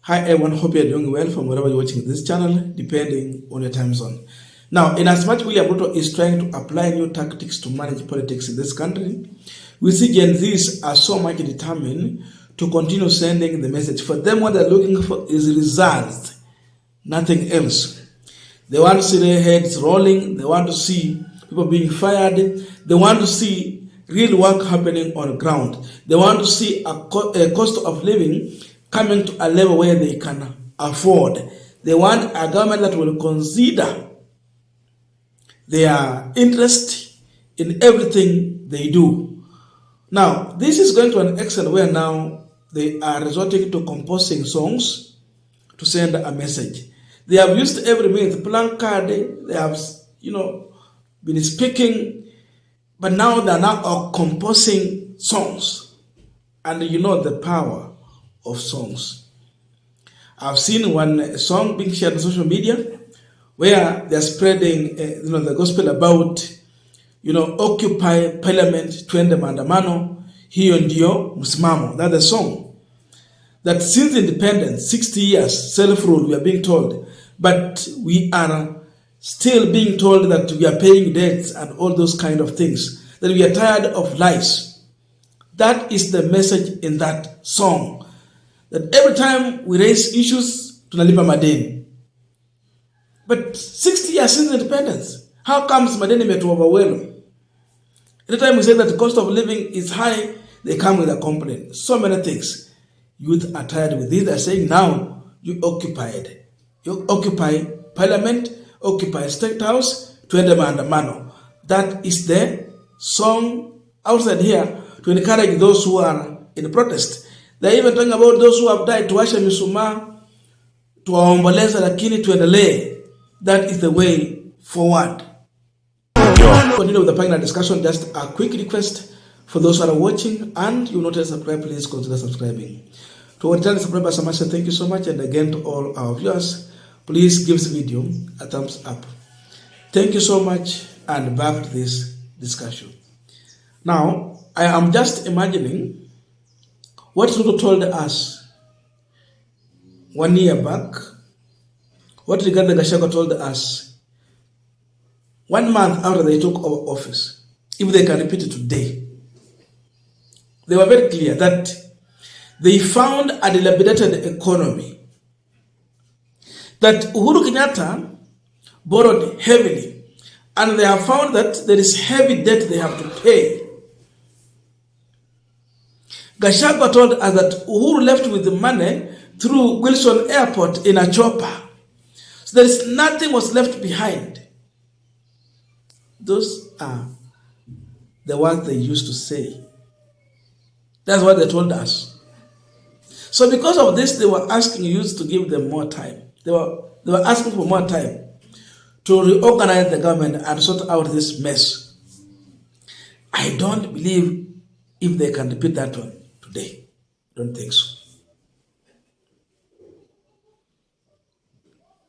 Hi everyone, hope you're doing well from wherever you're watching this channel, depending on your time zone. Now, in as much William Ruto is trying to apply new tactics to manage politics in this country, we see Gen Zs are so much determined to continue sending the message. For them, what they're looking for is results, nothing else. They want to see their heads rolling, they want to see people being fired, they want to see real work happening on the ground. They want to see a cost of living coming to a level where they can afford. They want a government that will consider their interest in everything they do. Now, this is going to an extent where now they are resorting to composing songs to send a message. They have used every means, placard, they have, been speaking, but now they are now composing songs. And the power of songs. I've seen one song being shared on social media where they're spreading the gospel about occupy parliament, twende maandamano, hiyo ndio msimamo. That's the song. That since independence, 60 years, self-rule, we are being told, but we are still being told that we are paying debts and all those kind of things, that we are tired of lies. That is the message in that song. That every time we raise issues, tunalipa madeni. But 60 years since independence, how comes madeni metu overwhelm? Every time we say that the cost of living is high, they come with a complaint. So many things. Youth are tired with this. They're saying now, you occupied. You occupy parliament, occupy state house, twende maandamano. That is the song outside here to encourage those who are in protest. They're even talking about those who have died, tuwashe mishumaa, tuwaomboleza lakini tuendelee. That is the way forward. Continue with the panel discussion. Just a quick request for those who are watching and you not yet subscribe, please consider subscribing. To our channel subscribers, thank you so much. And again to all our viewers, please give this video a thumbs up. Thank you so much, and back to this discussion. Now, I am just imagining what Ruto told us 1 year back, what Rigathi Gachagua told us 1 month after they took over office, if they can repeat it today. They were very clear that they found a dilapidated economy, that Uhuru Kenyatta borrowed heavily, and they have found that there is heavy debt they have to pay. Gachagua told us that Uhuru left with the money through Wilson Airport in a chopper. So there is nothing was left behind. Those are the words they used to say. That's what they told us. So because of this, they were asking youth to give them more time. They were asking for more time to reorganize the government and sort out this mess. I don't believe if they can repeat that one today. Don't think so.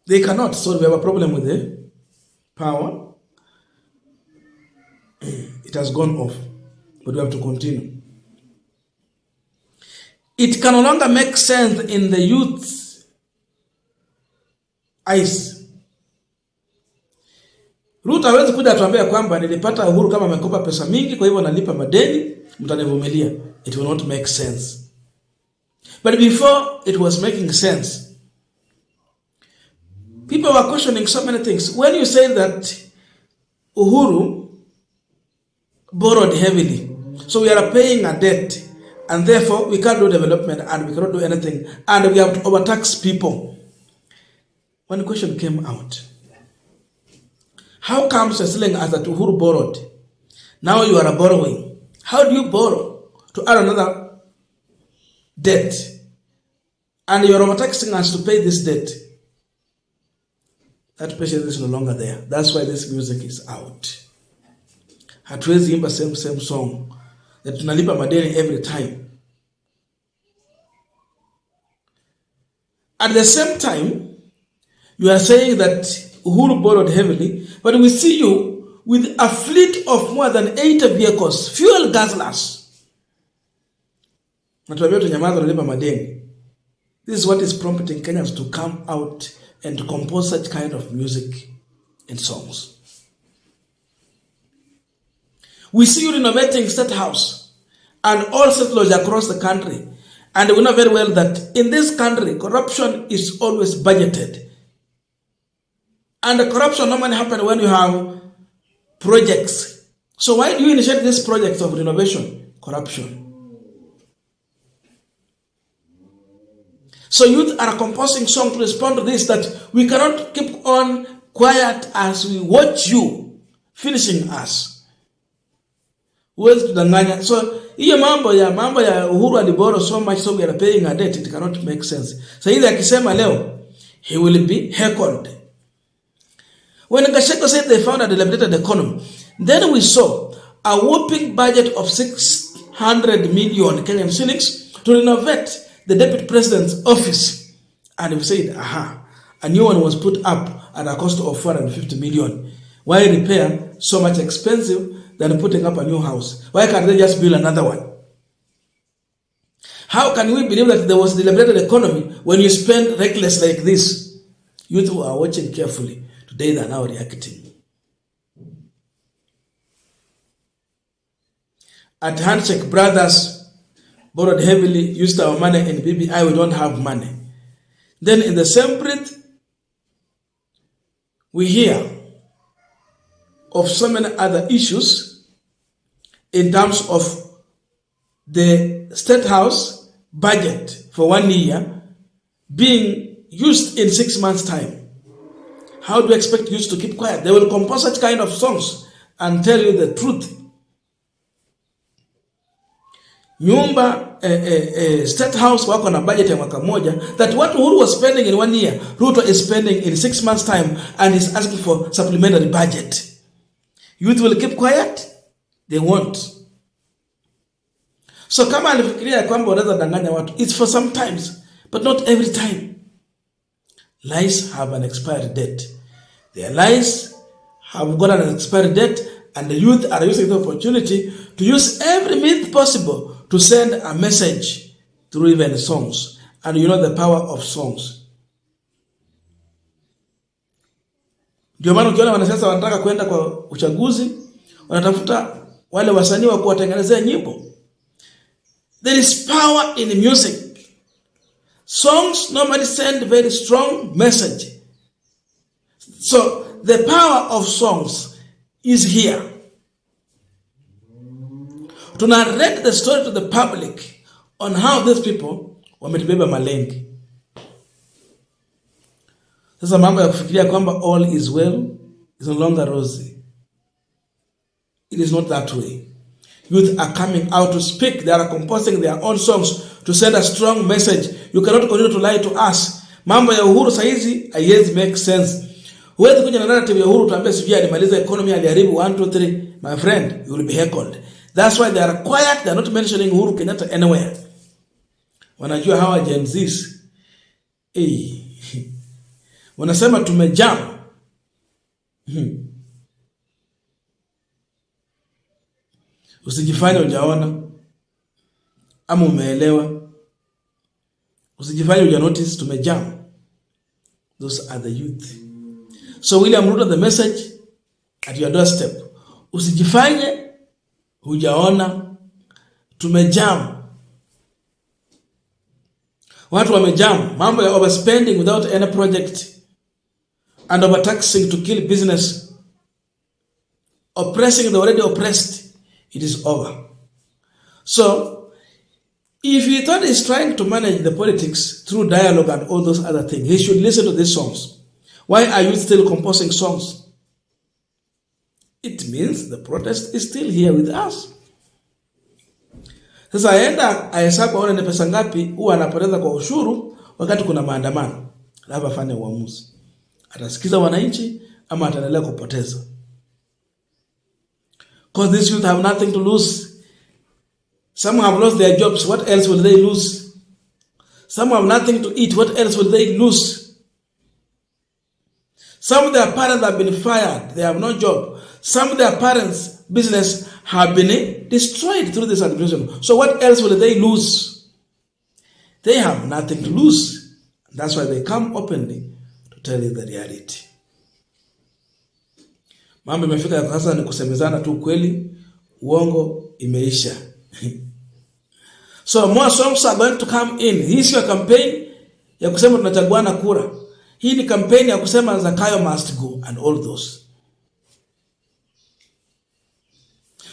They cannot. So we have a problem with the power. It has gone off, but we have to continue. It can no longer make sense in the youth's eyes. Ruto hawezi kuja atuambia kwamba nilipata uhuru kama amekopa pesa mingi, kwa hivyo nalipa madeni, mtanivumilia. It will not make sense. But before it was making sense. People were questioning so many things. When you say that Uhuru borrowed heavily, so we are paying a debt, and therefore we can't do development and we cannot do anything, and we have to overtax people. One question came out. How comes you're telling us that Uhuru borrowed? Now you are borrowing. How do you borrow to add another debt? And you're overtaxing us to pay this debt. That patience is no longer there. That's why this music is out. Hatuwezi imba same song. That tunalipa madeni every time. At the same time, you are saying that Uhuru borrowed heavily, but we see you with a fleet of more than 80 vehicles, fuel guzzlers. Natuambia tunyamaza, tunalipa madeni. This is what is prompting Kenyans to come out and to compose such kind of music and songs. We see you renovating State House and all state lodges across the country. And we know very well that in this country, corruption is always budgeted. And the corruption normally happens when you have projects. So why do you initiate these projects of renovation? Corruption. So youth are composing songs to respond to this, that we cannot keep on quiet as we watch you finishing us. So hiyo mambo ya Uhuru and borrow so much so we are paying a debt, it cannot make sense. So either akisema leo, he will be heckled. When Gachagua said they found a dilapidated economy, then we saw a whopping budget of 600 million Kenyan shillings to renovate the deputy president's office. And we said, a new one was put up at a cost of 450 million. Why repair so much expensive than putting up a new house? Why can't they just build another one? How can we believe that there was a dilapidated economy when you spend reckless like this? Youth who are watching carefully, today they are now reacting. At Handshake, brothers borrowed heavily, used our money, and BBI, we don't have money. Then in the same breath, we hear of so many other issues in terms of the State House budget for 1 year being used in 6 months' time. How do you expect youth to keep quiet? They will compose such kind of songs and tell you the truth. State House wako na budget ya mwaka moja, that what Uhuru was spending in 1 year, Ruto is spending in 6 months' time, and is asking for supplementary budget. Youth will keep quiet? They won't. So kama alifikiria kwamba wanaweza danganya watu, it's for some times, but not every time. Lies have an expiry date. Their lies have got an expiry date, and the youth are using the opportunity to use every means possible to send a message through even songs. And you know the power of songs. Ndio maana ukiona wanasiasa wanataka kwenda kwa uchaguzi, wanatafuta wale wasanii wa kuwatengenezea nyimbo. There is power in music. Songs normally send very strong message. So the power of songs is here to narrate the story to the public on how these people wametubeba malengi. Sasa mambo ya kufikiria kwamba all is well is no longer rosy. It is not that way. Youth are coming out to speak. They are composing their own songs to send a strong message. You cannot continue to lie to us. Mambo ya Uhuru saizi haiwezi make sense. Huwezi kuja na narrative ya Uhuru tuambie sijui alimaliza economy, aliharibu 1 2 3. My friend, you will be heckled. That's why they are quiet. They are not mentioning Uhuru Kenyatta anywhere. Wanajua hawa Gen Zs. Wanasema tumejam. Usijifanye hujaona ama umeelewa. Usijifanye huja notice, tumejam. Those are the youth. So William Ruto, the message at your doorstep. Usijifanye hujaona, tumejam. Watu wamejam. Mambo ya overspending without any project and overtaxing to kill business, oppressing the already oppressed. It is over. So, if he thought he's trying to manage the politics through dialogue and all those other things, he should listen to these songs. Why are you still composing songs? It means the protest is still here with us. Sasa aenda ahesabu aone ni pesa ngapi huwa anapoteza kwa ushuru wakati kuna maandamano. Labda afanye uamuzi. Atasikiza wananchi ama ataendelea kupoteza. Because these youth have nothing to lose. Some have lost their jobs. What else will they lose? Some have nothing to eat. What else will they lose? Some of their parents have been fired. They have no job. Some of their parents' business have been destroyed through this administration. So what else will they lose? They have nothing to lose. That's why they come openly to tell you the reality. Mambo imefika sasa ni kusemezana tu kweli, uongo imeisha. So more songs are going to come in. Hii sio campaign ya kusema tunachaguana kura. Hii ni campaign ya kusema Zakayo must go and all those.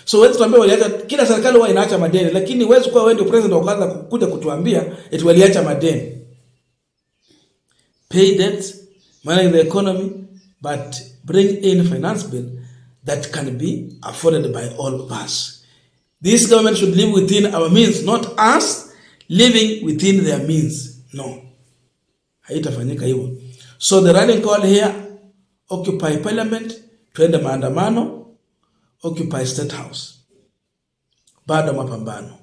So wewe tuambie waliacha, kila serikali huwa inaacha madeni, lakini wewe kwa wewe ndio president ukaanza kuja kutuambia eti waliacha madeni. Pay debts, manage the economy, but bring in finance bill that can be afforded by all of us. This government should live within our means, not us living within their means. No. Haitafanyika hivyo. So the running call here, occupy parliament, twende maandamano, occupy state house. Bado mapambano.